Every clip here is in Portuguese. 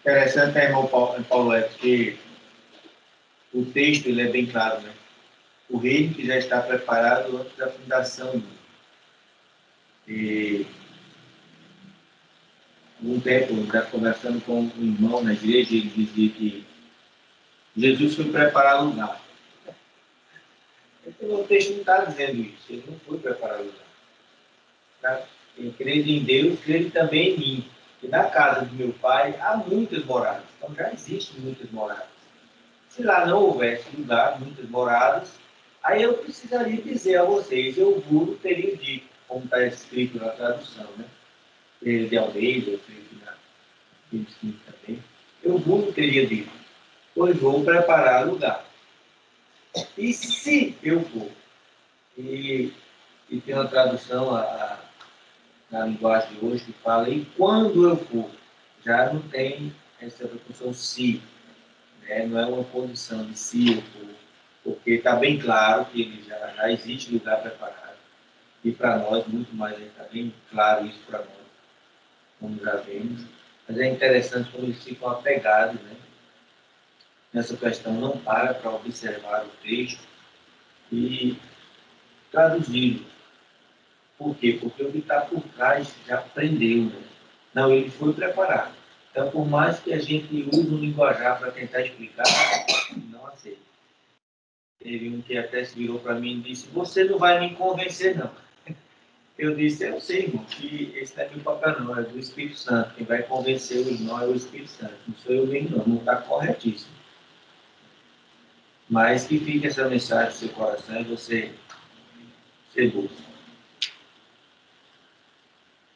Interessante, né, irmão Paulo, é que o texto ele é bem claro, né? O reino que já está preparado antes da fundação do mundo. E um tempo, conversando com um irmão na igreja, ele dizia que Jesus foi preparar lugar. Então, o texto não está dizendo isso, ele não foi preparar lugar. Tá? Ele crê em Deus, crê também em mim. E na casa do meu pai há muitas moradas. Então já existem muitas moradas. Se lá não houvesse lugar, muitas moradas, aí eu precisaria dizer a vocês, eu vos teria dito, como está escrito na tradução, né? De Almeida, eu creio que na Bíblia também, eu vos teria dito, pois vou preparar lugar. E se eu for? E tem uma tradução na linguagem de hoje que fala, e quando eu for? Já não tem essa função se, né? Não é uma condição de se eu for, porque está bem claro que ele já existe lugar preparado. E para nós, muito mais, está bem claro isso para nós, como já vemos. Mas é interessante como eles ficam apegados, né? Nessa questão, não para observar o texto e traduzi-lo. Por quê? Porque o que está por trás já aprendeu, né? Não, ele foi preparado. Então, por mais que a gente use um linguajar para tentar explicar, não aceita. Teve um que até se virou para mim e disse, você não vai me convencer, não. Eu disse, eu sei, irmão, que esse não é meu papel, não, é do Espírito Santo. Quem vai convencer o irmão é o Espírito Santo. Não sou eu mesmo, não está corretíssimo. Mas que fique essa mensagem no seu coração e você busca.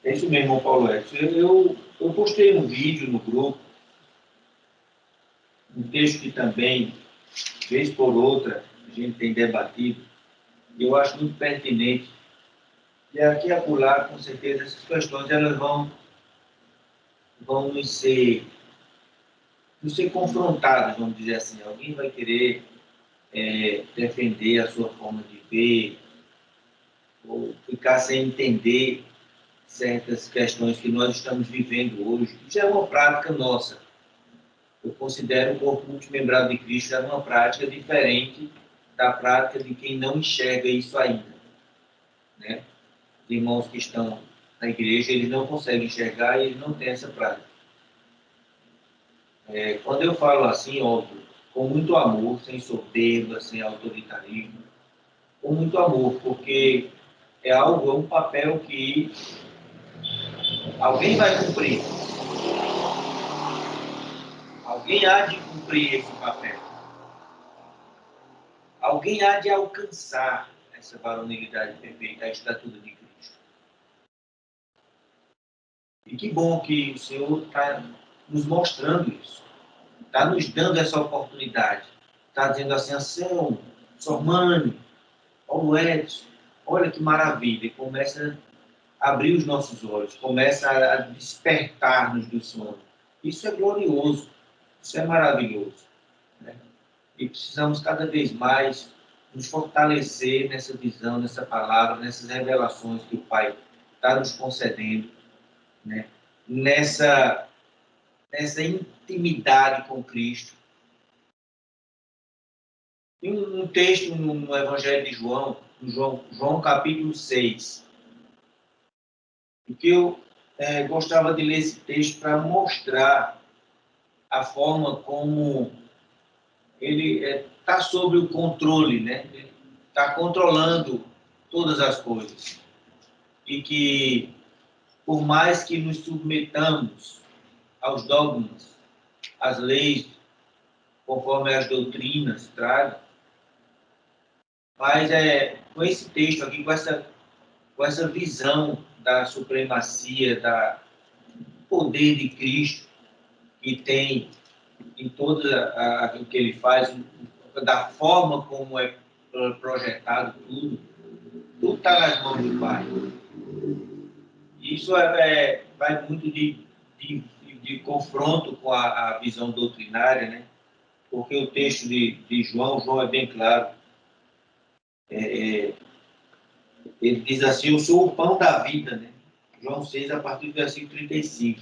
É isso mesmo, Paulo Edson. Eu postei um vídeo no grupo, um texto que também, vez por outra, a gente tem debatido, e eu acho muito pertinente. E aqui e acolá, com certeza, essas questões elas vão nos ser confrontadas, vamos dizer assim. Alguém vai querer defender a sua forma de ver, ou ficar sem entender certas questões que nós estamos vivendo hoje. Isso é uma prática nossa. Eu considero o corpo multimembrado de Cristo é uma prática diferente da prática de quem não enxerga isso ainda, né? Os irmãos que estão na igreja, eles não conseguem enxergar e eles não têm essa prática. Quando eu falo assim, óbvio, com muito amor, sem soberba, sem autoritarismo, com muito amor, porque é um papel que alguém vai cumprir. Alguém há de cumprir esse papel. Alguém há de alcançar essa varonilidade perfeita, a estatura de Cristo. E que bom que o Senhor está nos mostrando isso. Está nos dando essa oportunidade. Está dizendo assim, Anselmo, Sormani, Paulo Edson, olha que maravilha. E começa a abrir os nossos olhos, começa a despertar-nos do sono. Isso é glorioso, isso é maravilhoso, né? E precisamos cada vez mais nos fortalecer nessa visão, nessa palavra, nessas revelações que o Pai está nos concedendo, né? Nessa intimidade com Cristo. Tem um texto no Evangelho de João, João capítulo 6, em que eu gostava de ler esse texto para mostrar a forma como ele está sob o controle, né? Ele está controlando todas as coisas. E que, por mais que nos submetamos aos dogmas, às leis, conforme as doutrinas tragam, mas com esse texto aqui, com essa visão da supremacia, do poder de Cristo, que tem em todo o que ele faz, da forma como é projetado tudo está nas mãos do Pai. Isso vai muito de confronto com a visão doutrinária, né? Porque o texto de João é bem claro. Ele diz assim, eu sou o pão da vida, né? João 6, a partir do versículo 35.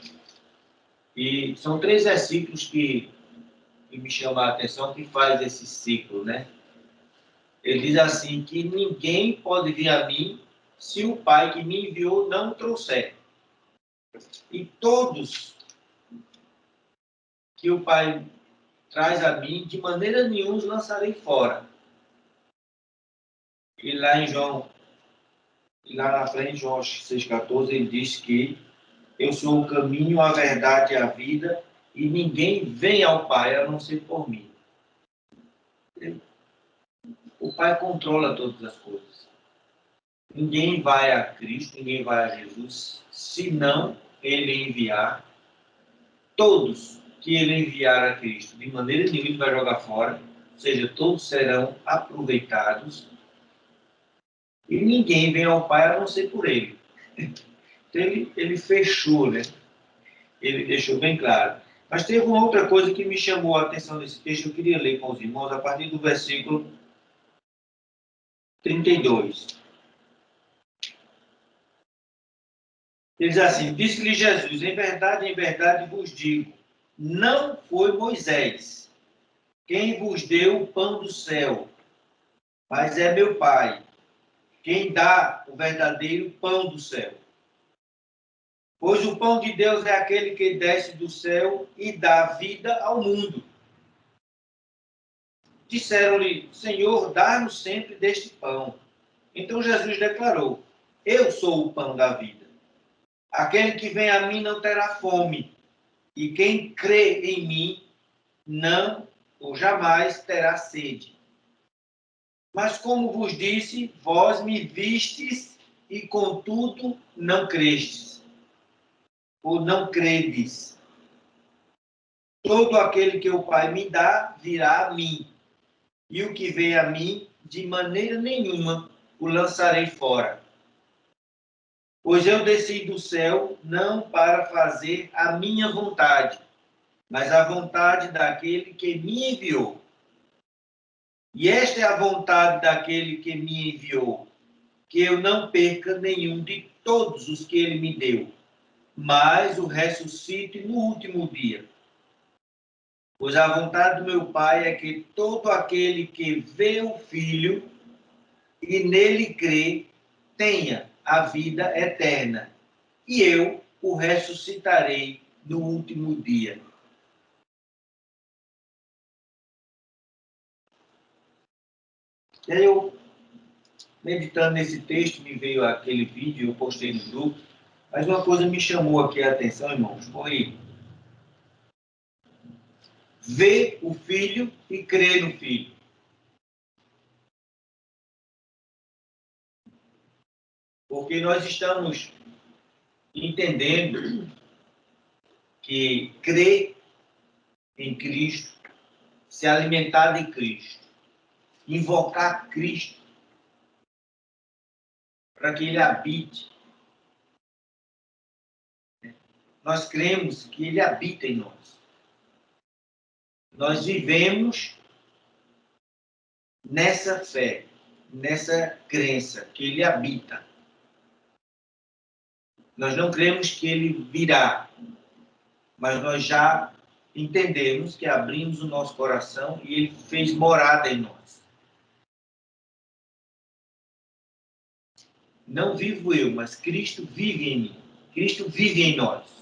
E são 3 versículos que me chamam a atenção, que faz esse ciclo, né? Ele diz assim, que ninguém pode vir a mim se o Pai que me enviou não o trouxer. E todos que o Pai traz a mim, de maneira nenhuma os lançarei fora. E lá em João, lá na frente, João 6,14, ele diz que eu sou o caminho, a verdade e a vida, e ninguém vem ao Pai a não ser por mim. O Pai controla todas as coisas. Ninguém vai a Cristo, ninguém vai a Jesus, se não Ele enviar. Todos que Ele enviar a Cristo, de maneira nenhuma Ele vai jogar fora, ou seja, todos serão aproveitados, e ninguém vem ao Pai a não ser por Ele. Então, ele fechou, né? Ele deixou bem claro. Mas teve uma outra coisa que me chamou a atenção nesse texto, eu queria ler com os irmãos, a partir do versículo 32. Ele diz assim, disse-lhe Jesus, em verdade vos digo, não foi Moisés quem vos deu o pão do céu, mas é meu Pai, quem dá o verdadeiro pão do céu. Pois o pão de Deus é aquele que desce do céu e dá vida ao mundo. Disseram-lhe, Senhor, dá-nos sempre deste pão. Então Jesus declarou, eu sou o pão da vida. Aquele que vem a mim não terá fome, e quem crê em mim não ou jamais terá sede. Mas como vos disse, vós me vistes e contudo não crestes, ou não credes. Todo aquele que o Pai me dá virá a mim, e o que vem a mim, de maneira nenhuma o lançarei fora. Pois eu desci do céu não para fazer a minha vontade, mas a vontade daquele que me enviou. E esta é a vontade daquele que me enviou, que eu não perca nenhum de todos os que ele me deu, mas o ressuscite no último dia. Pois a vontade do meu Pai é que todo aquele que vê o Filho e nele crê, tenha a vida eterna, e eu o ressuscitarei no último dia. E aí eu, meditando nesse texto, me veio aquele vídeo, eu postei no grupo, mas uma coisa me chamou aqui a atenção, irmãos, foi ver o Filho e crer no Filho. Porque nós estamos entendendo que crer em Cristo, se alimentar de Cristo, invocar Cristo, para que Ele habite. Nós cremos que Ele habita em nós. Nós vivemos nessa fé, nessa crença, que Ele habita. Nós não cremos que Ele virá, mas nós já entendemos que abrimos o nosso coração e Ele fez morada em nós. Não vivo eu, mas Cristo vive em mim. Cristo vive em nós.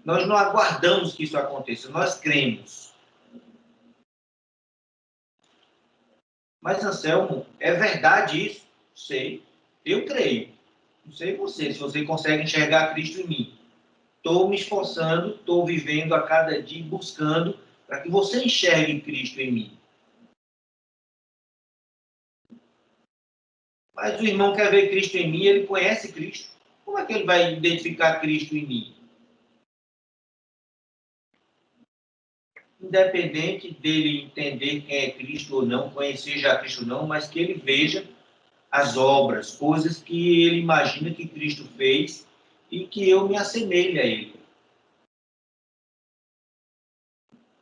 Nós não aguardamos que isso aconteça, nós cremos. Mas, Anselmo, é verdade isso? Sei. Eu creio. Não sei você, se você consegue enxergar Cristo em mim. Estou me esforçando, estou vivendo a cada dia, buscando para que você enxergue Cristo em mim. Mas o irmão quer ver Cristo em mim, ele conhece Cristo. Como é que ele vai identificar Cristo em mim? Independente dele entender quem é Cristo ou não, conhecer já Cristo ou não, mas que ele veja as obras, coisas que ele imagina que Cristo fez e que eu me assemelhe a ele.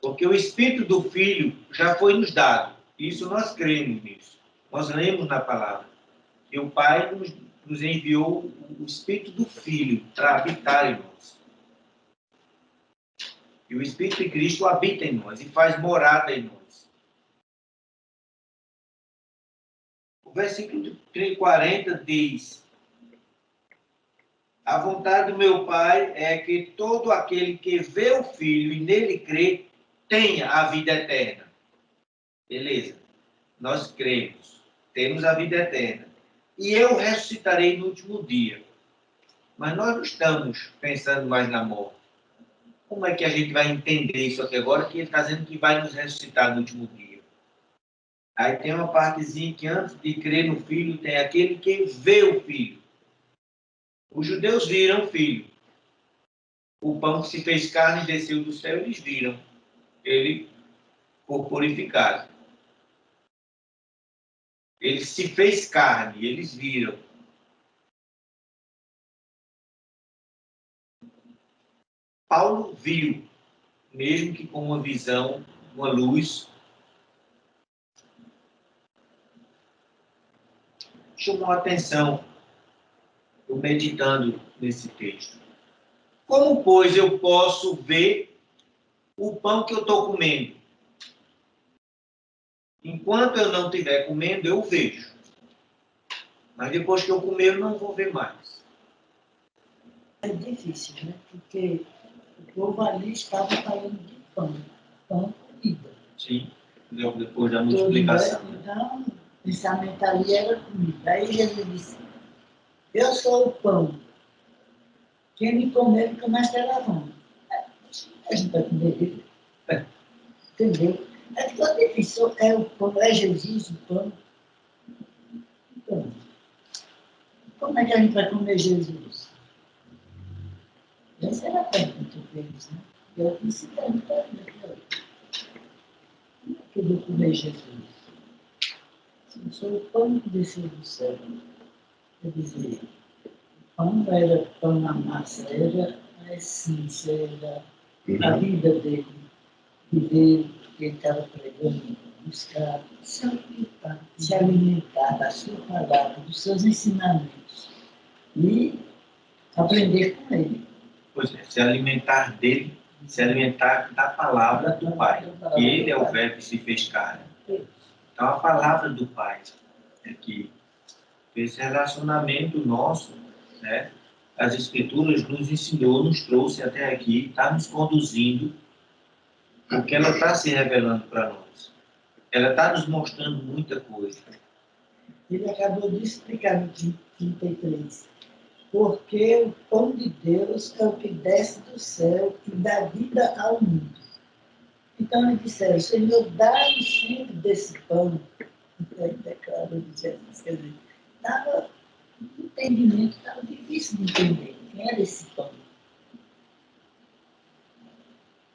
Porque o Espírito do Filho já foi nos dado. Isso nós cremos nisso. Nós lemos na palavra. E o Pai nos enviou o Espírito do Filho para habitar em nós. E o Espírito de Cristo habita em nós e faz morada em nós. O versículo 40 diz: a vontade do meu Pai é que todo aquele que vê o Filho e nele crê, tenha a vida eterna. Beleza. Nós cremos, temos a vida eterna. E eu ressuscitarei no último dia. Mas nós não estamos pensando mais na morte. Como é que a gente vai entender isso aqui agora, que ele está dizendo que vai nos ressuscitar no último dia? Aí tem uma partezinha que antes de crer no Filho, tem aquele que vê o Filho. Os judeus viram o Filho. O pão que se fez carne e desceu do céu, eles viram. Ele corporificado. Ele se fez carne, eles viram. Paulo viu, mesmo que com uma visão, uma luz. Chamou a atenção, eu meditando nesse texto. Como, pois, eu posso ver o pão que eu estou comendo? Enquanto eu não estiver comendo, eu vejo. Mas depois que eu comer, eu não vou ver mais. É difícil, né? Porque o povo ali estava falando de pão, comida. Sim, depois da multiplicação. Então, o pensamento ali era comida. Aí Jesus disse: eu sou o pão. Quem me comer, nunca mais terá fome. A gente vai comer dele. Entendeu? É ficou difícil. É o pão, é Jesus o pão. Então, como é que a gente vai comer Jesus? Essa era a pergunta deles, né? Eu disse pergunta como é que eu vou comer Jesus? Se eu sou o pão que desceu do céu, quer dizer, o pão era pão na massa, era a essência, era a vida dele, viver, que ele estava pregando, buscar se alimentar da sua palavra, dos seus ensinamentos e aprender com ele. Pois é, se alimentar dele, se alimentar da palavra do Pai. E ele é o verbo que se fez carne. Então, a palavra do Pai é que esse relacionamento nosso, né, as Escrituras nos ensinou, nos trouxe até aqui, está nos conduzindo, porque ela está se revelando para nós. Ela está nos mostrando muita coisa. Ele acabou de explicar no 33. Porque o pão de Deus é o que desce do céu e dá vida ao mundo. Então eles disseram: Senhor, dá-nos sempre desse pão. Então ele declarou de Jesus. Quer dizer, o entendimento estava difícil de entender. Quem era esse pão?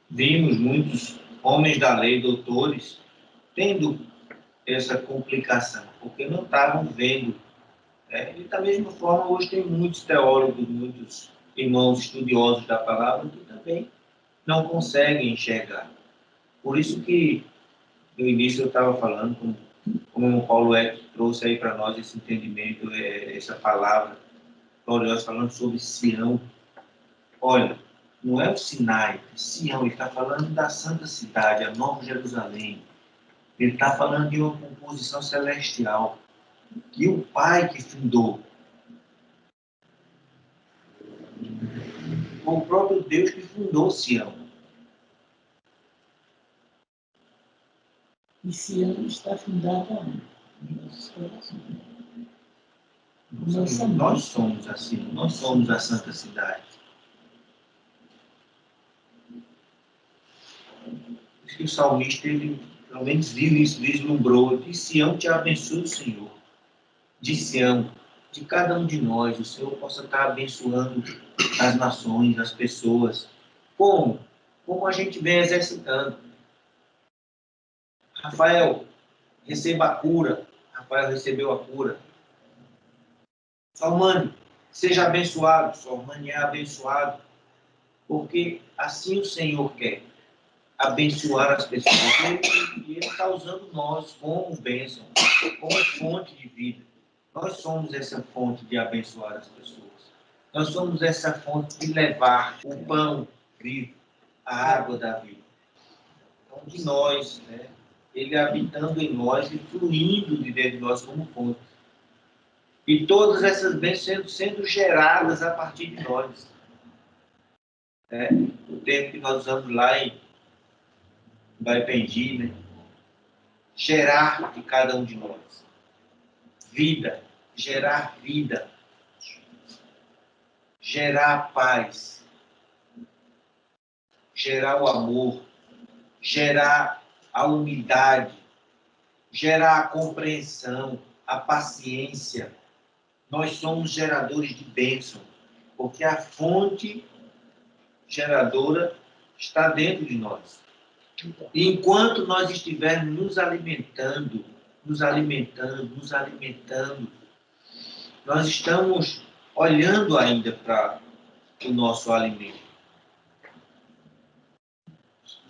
Vimos muitos homens da lei, doutores, tendo essa complicação, porque não estavam vendo. E da mesma forma, hoje tem muitos teólogos, muitos irmãos estudiosos da palavra que também não conseguem enxergar. Por isso que, no início, eu estava falando, como o Paulo trouxe aí para nós esse entendimento, essa palavra gloriosa, falando sobre Sião. Olha, não é o Sinai, Sião, ele está falando da santa cidade, a Nova Jerusalém. Ele está falando de uma composição celestial. E o Pai que fundou. Foi o próprio Deus que fundou Sião. E Sião está fundada onde? Em nossos corações. Nós somos assim, nós somos a santa cidade. Acho que o salmista, ele pelo menos viu isso, vislumbrou. De Sião te abençoe o Senhor. De Sião, de cada um de nós, o Senhor possa estar abençoando as nações, as pessoas. Como? Como a gente vem exercitando. Rafael, receba a cura. Rafael recebeu a cura. Sormani, seja abençoado. Sormani é abençoado. Porque assim o Senhor quer. Abençoar as pessoas. E Ele está usando nós como bênção, como fonte de vida. Nós somos essa fonte de abençoar as pessoas. Nós somos essa fonte de levar o pão vivo, a água da vida. Então, de nós, né? Ele habitando em nós e fluindo de dentro de nós como fonte. E todas essas bênçãos sendo geradas a partir de nós. O termo que nós usamos lá em Baipendi, né? Gerar de cada um de nós. Vida, gerar vida. Gerar paz. Gerar o amor. Gerar a humildade. Gerar a compreensão, a paciência. Nós somos geradores de bênção, porque a fonte geradora está dentro de nós. E enquanto nós estivermos nos alimentando, nós estamos olhando ainda para o nosso alimento.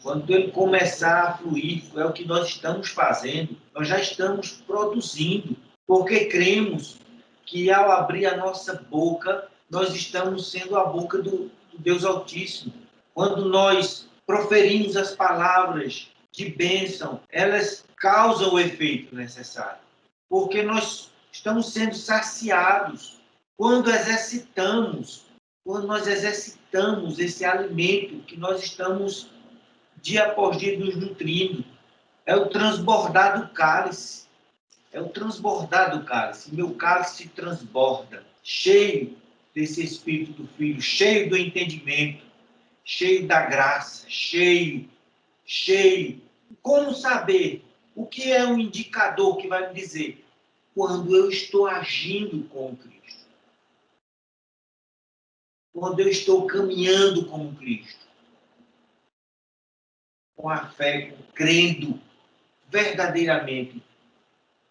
Quando ele começar a fluir, é o que nós estamos fazendo, nós já estamos produzindo, porque cremos que ao abrir a nossa boca, nós estamos sendo a boca do Deus Altíssimo. Quando nós proferimos as palavras de bênção, elas causam o efeito necessário, porque nós estamos sendo saciados. Quando nós exercitamos esse alimento que nós estamos dia após dia nos nutrindo, é o transbordar do cálice. É o transbordar do cálice. Meu cálice transborda, cheio desse Espírito do Filho, cheio do entendimento, cheio da graça, cheio. Como saber? O que é um indicador que vai me dizer? Quando eu estou agindo com Cristo. Quando eu estou caminhando com Cristo. Com a fé, crendo verdadeiramente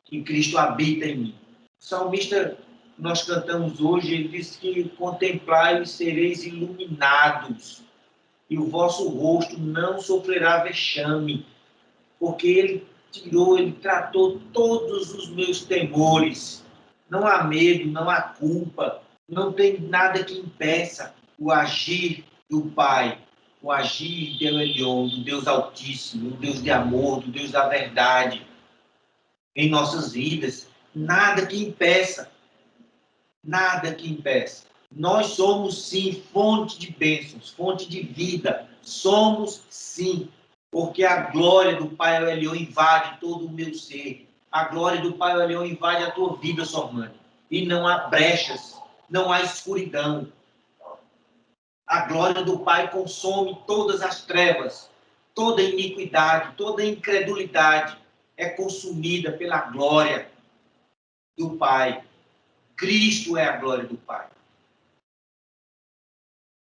que Cristo habita em mim. O salmista, nós cantamos hoje, ele diz que contemplai e sereis iluminados, e o vosso rosto não sofrerá vexame, porque ele tratou todos os meus temores. Não há medo, não há culpa, não tem nada que impeça o agir do Pai, o agir de Elion, do Deus Altíssimo, do Deus de amor, do Deus da verdade, em nossas vidas. Nada que impeça. Nada que impeça. Nós somos, sim, fonte de bênçãos, fonte de vida. Somos, sim, porque a glória do Pai Elion invade todo o meu ser. A glória do Pai Elion invade a tua vida, Sormani. E não há brechas, não há escuridão. A glória do Pai consome todas as trevas, toda iniquidade, toda incredulidade é consumida pela glória do Pai. Cristo é a glória do Pai.